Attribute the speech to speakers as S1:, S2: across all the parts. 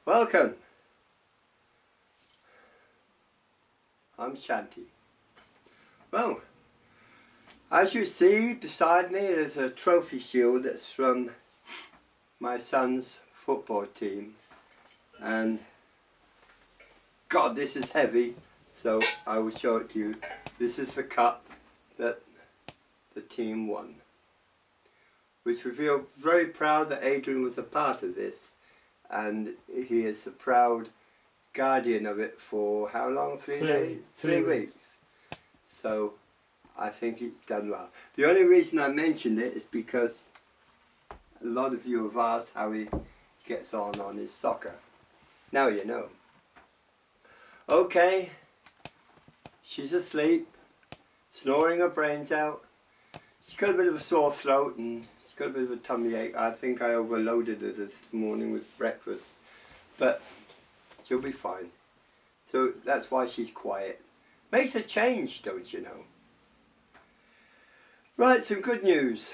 S1: Welcome. I'm Shanti. Well, as you see beside me is a trophy shield that's from my son's football team, and God, this is heavy, so I will show it to you. This is the cup that the team won, which we feel very proud that Adrian was a part of this, and he is the proud guardian of it for how long? 3 days? 3 weeks. So I think he's done well. The only reason I mentioned it is because a lot of you have asked how he gets on his soccer. Now you know. Okay, she's asleep, snoring her brains out. She's got a bit of a sore throat and she's got a bit of a tummy ache. I think I overloaded her this morning with breakfast, but she'll be fine. So that's why she's quiet. Makes a change, don't you know? Right, some good news.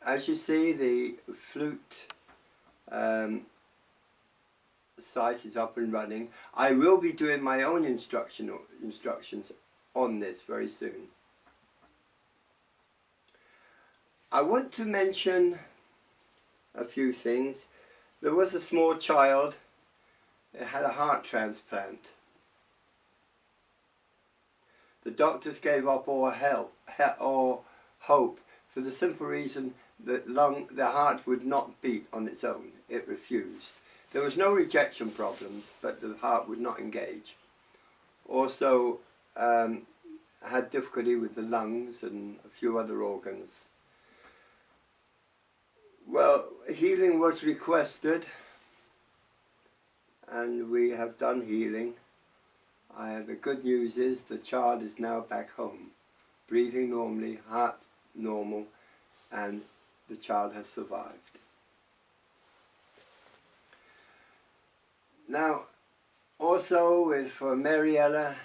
S1: As you see, the flute site is up and running. I will be doing my own instructions on this very soon. I want to mention a few things. There was a small child that had a heart transplant. The doctors gave up all hope for the simple reason that the heart would not beat on its own. It refused. There was no rejection problems, but the heart would not engage. Also had difficulty with the lungs and a few other organs. Well, healing was requested, and we have done healing. The good news is the child is now back home, breathing normally, heart normal, and the child has survived. Now, also for Mariella,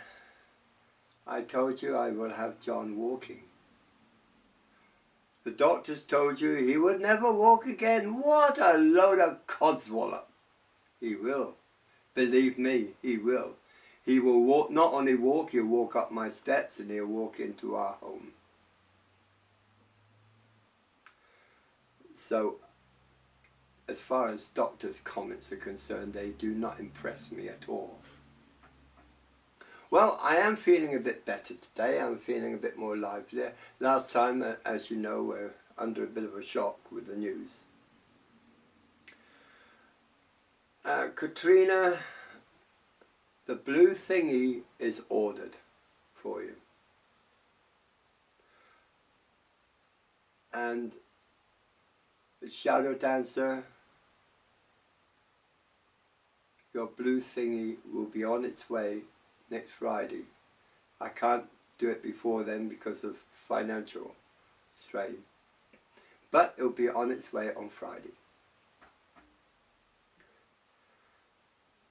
S1: I told you I will have John walking. The doctors told you he would never walk again. What a load of codswallop. He will. Believe me, he will. He will walk, not only walk, he'll walk up my steps and he'll walk into our home. So, as far as doctors' comments are concerned, they do not impress me at all. Well, I am feeling a bit better today. I'm feeling a bit more lively. Last time, as you know, we're under a bit of a shock with the news. Katrina, the blue thingy is ordered for you. And the shadow dancer, your blue thingy will be on its way next Friday. I can't do it before then because of financial strain, but it'll be on its way on Friday.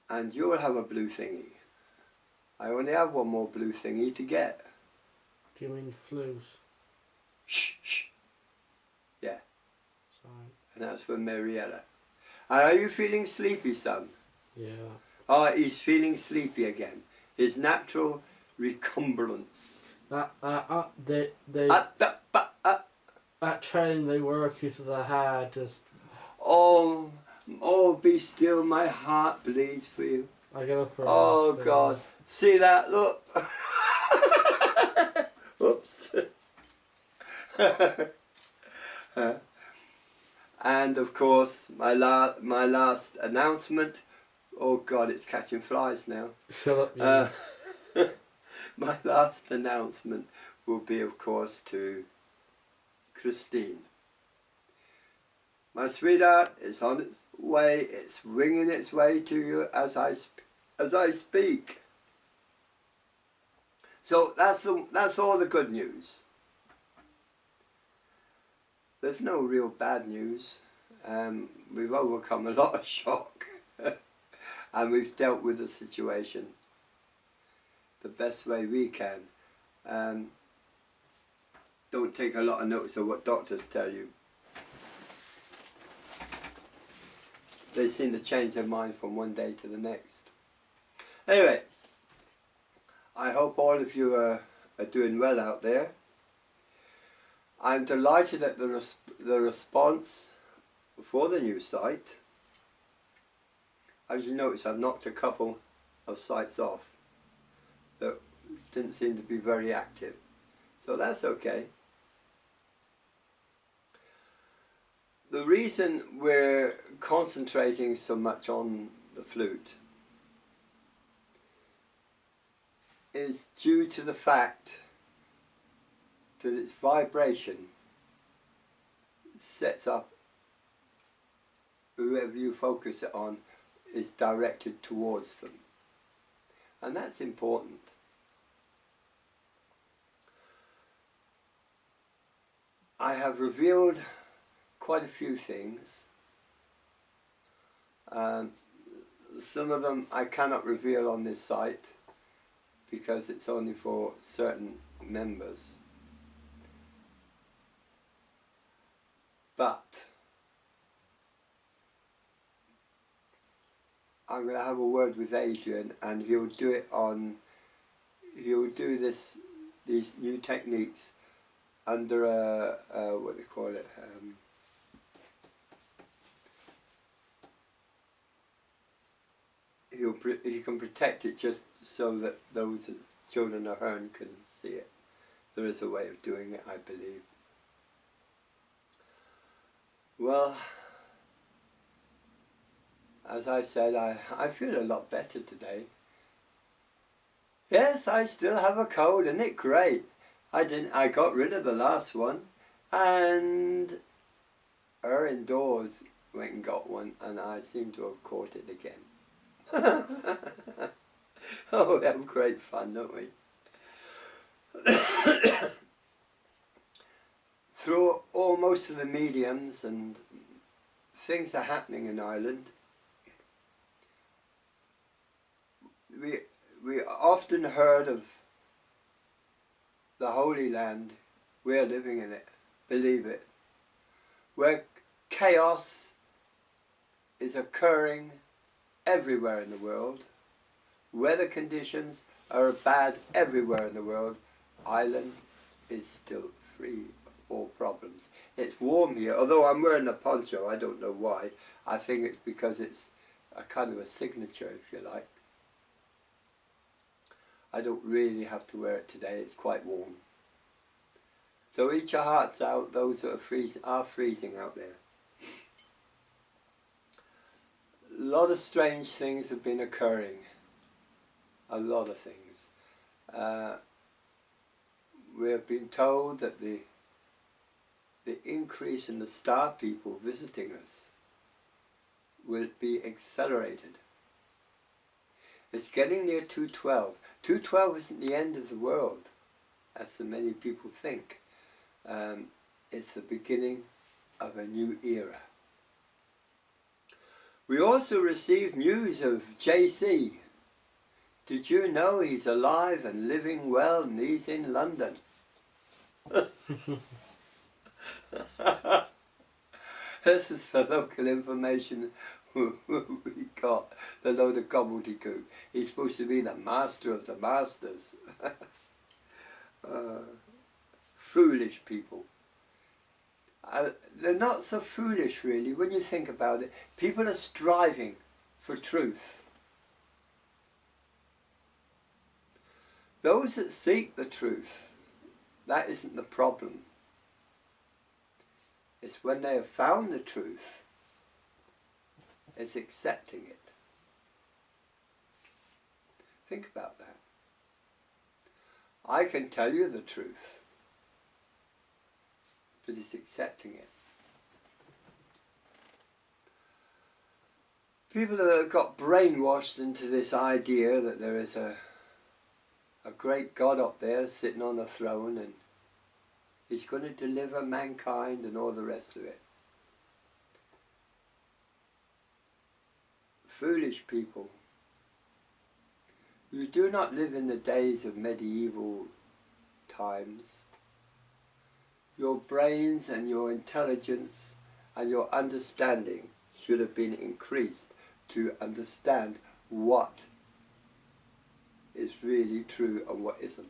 S1: And you'll have a blue thingy. I only have one more blue thingy to get.
S2: Do you mean flues?
S1: Shh, shh. Yeah.
S2: Sorry.
S1: And that's for Mariella. And are you feeling sleepy, son?
S2: Yeah.
S1: Oh, he's feeling sleepy again. His natural recumbrance.
S2: That training they work you to the heart just...
S1: Oh, be still, my heart bleeds for you.
S2: I get up for
S1: Oh, God. See that? Look. Oops. And, of course, my last announcement. Oh, God, it's catching flies now.
S2: Shut up, you.
S1: My last announcement will be, of course, to Christine. My sweetheart is on its way. It's winging its way to you as I speak. So that's all the good news. There's no real bad news. We've overcome a lot of shock. And we've dealt with the situation the best way we can. Don't take a lot of notice of what doctors tell you. they seem to change their mind from one day to the next. Anyway, I hope all of you are doing well out there. I'm delighted at the response for the new site. As you notice, I've knocked a couple of sites off that didn't seem to be very active. So that's okay. The reason we're concentrating so much on the flute is due to the fact that its vibration sets up whoever you focus it on is directed towards them. And that's important. I have revealed quite a few things. Some of them I cannot reveal on this site because it's only for certain members. But I'm going to have a word with Adrian, and he'll do these new techniques under what do they call it? He can protect it just so that those children of Herne can see it. There is a way of doing it, I believe. Well, as I said, I feel a lot better today. Yes, I still have a cold, isn't it great? I got rid of the last one, and her indoors went and got one, and I seem to have caught it again. Oh, we have great fun, don't we? Through most of the mediums and things are happening in Ireland, we often heard of the Holy Land. We're living in it, believe it, where chaos is occurring everywhere in the world. Weather conditions are bad everywhere in the world. Ireland is still free of all problems. It's warm here, although I'm wearing a poncho. I don't know why. I think it's because it's a kind of a signature, if you like. I don't really have to wear it today. It's quite warm. So eat your hearts out. Those that are freezing out there. A lot of strange things have been occurring. A lot of things. We have been told that the increase in the star people visiting us will be accelerated. It's getting near 212. 212 isn't the end of the world, as so many people think. It's the beginning of a new era. We also received news of JC. Did you know he's alive and living well, and he's in London? This is the local information we got, the load of gobbledygook. He's supposed to be the master of the masters. Foolish people. They're not so foolish really when you think about it. People are striving for truth. Those that seek the truth, that isn't the problem. It's when they have found the truth, it's accepting it. Think about that. I can tell you the truth, but it's accepting it. People have got brainwashed into this idea that there is a great God up there sitting on a throne and he's going to deliver mankind and all the rest of it. Foolish people. You do not live in the days of medieval times. Your brains and your intelligence and your understanding should have been increased to understand what is really true and what isn't.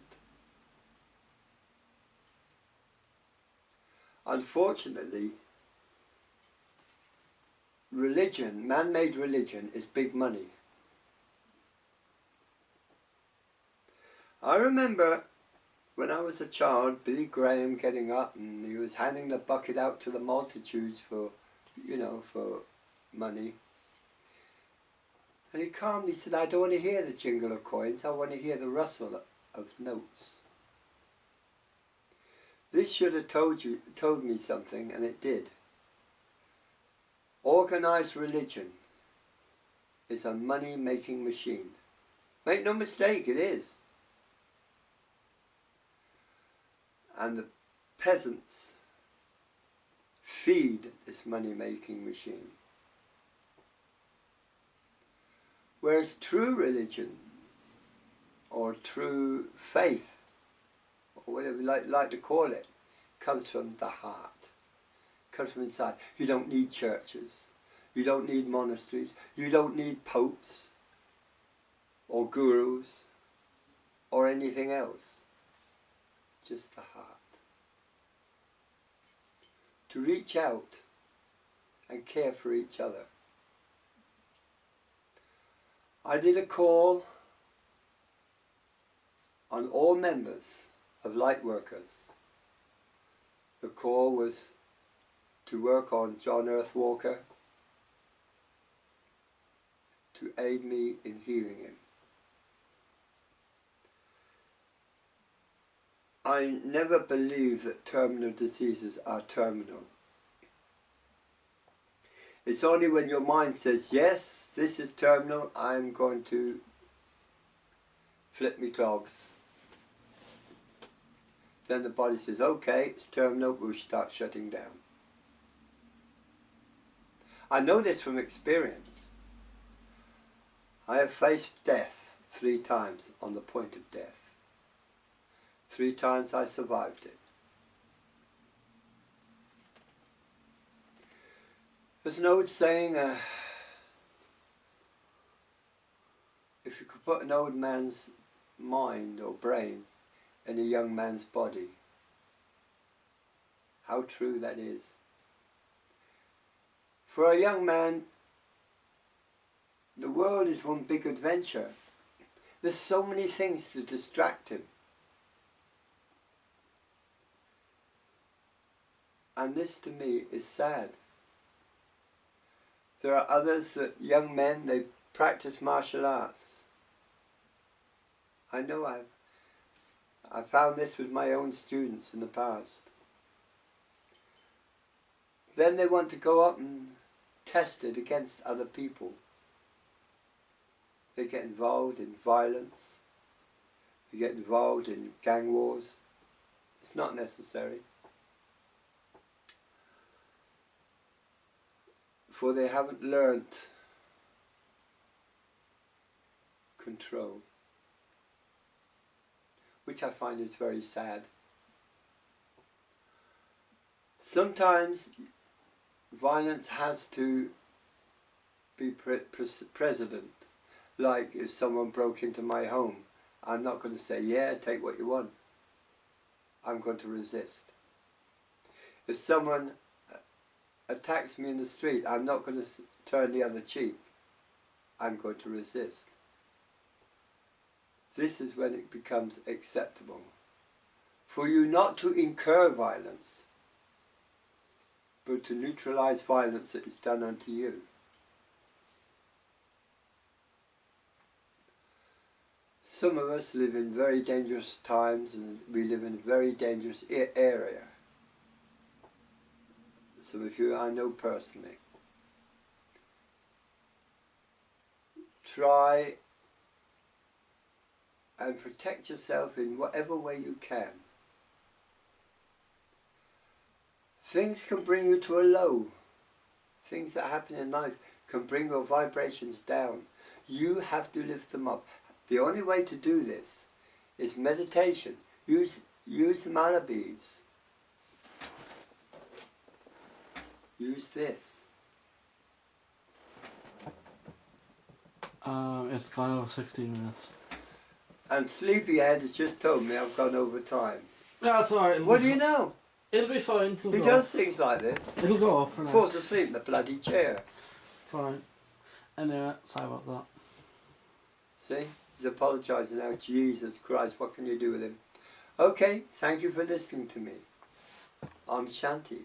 S1: Unfortunately, religion, man-made religion, is big money. I remember when I was a child, Billy Graham getting up and he was handing the bucket out to the multitudes for, for money. And he calmly said, I don't want to hear the jingle of coins, I want to hear the rustle of notes. This should have told me something, and it did. Organized religion is a money-making machine. Make no mistake, it is. And the peasants feed this money-making machine. Whereas true religion, or true faith, or whatever you like to call it, comes from the heart, comes from inside. You don't need churches, you don't need monasteries, you don't need popes, or gurus, or anything else. Just the heart. To reach out and care for each other. I did a call on all members of Lightworkers. The call was to work on John Earthwalker, to aid me in healing him. I never believe that terminal diseases are terminal. It's only when your mind says, yes, this is terminal, I'm going to flip me clogs. Then the body says, okay, it's terminal, we'll start shutting down. I know this from experience. I have faced death 3 times on the point of death. 3 times I survived it. There's an old saying, if you could put an old man's mind or brain in a young man's body, how true that is. For a young man, the world is one big adventure. There's so many things to distract him. And this to me is sad. There are others that, young men, they practice martial arts. I know I found this with my own students in the past. Then they want to go up and test it against other people. They get involved in violence. They get involved in gang wars. It's not necessary. For they haven't learnt control, which I find is very sad. Sometimes violence has to be present. Like if someone broke into my home, I'm not going to say, yeah, take what you want. I'm going to resist. If someone attacks me in the street, I'm not going to turn the other cheek. I'm going to resist. This is when it becomes acceptable. For you not to incur violence, but to neutralize violence that is done unto you. Some of us live in very dangerous times, and we live in a very dangerous area. Some of you I know personally. Try and protect yourself in whatever way you can. Things can bring you to a low. Things that happen in life can bring your vibrations down. You have to lift them up. The only way to do this is meditation. Use the mala beads. Use this.
S2: It's gone over 16 minutes.
S1: And Sleepyhead has just told me I've gone over time.
S2: Yeah, that's alright.
S1: What do you know?
S2: It'll be fine. It'll
S1: He
S2: go
S1: does
S2: up.
S1: things like this.
S2: It'll go up. Relax.
S1: Falls asleep in the bloody chair.
S2: It's alright. Anyway, sorry about that.
S1: See? He's apologising now. Jesus Christ, what can you do with him? Okay, thank you for listening to me. I'm Shanti.